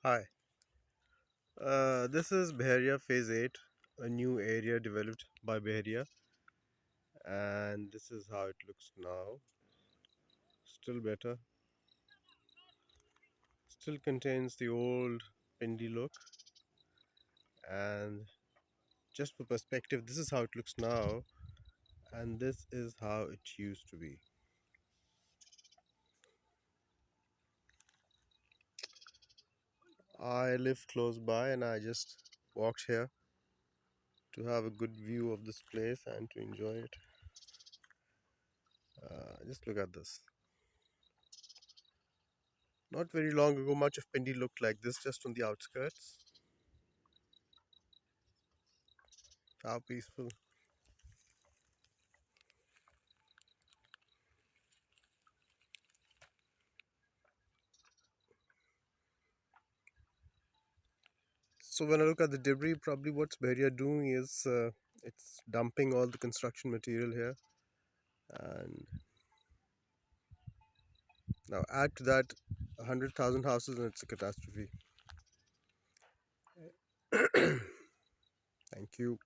Hi, this is Beharia Phase 8, a new area developed by Beharia, and this is how it looks now. Still better, still contains the old Pindi look, and just for perspective, this is how it looks now, and this is how it used to be. I live close by, and I just walked here to have a good view of this place and to enjoy it. Just look at this. Not very long ago, much of Pindi looked like this, just on the outskirts. How peaceful. So when I look at the debris, probably what's Beria doing is it's dumping all the construction material here, and now add to that 100,000 houses, and it's a catastrophe. Thank you.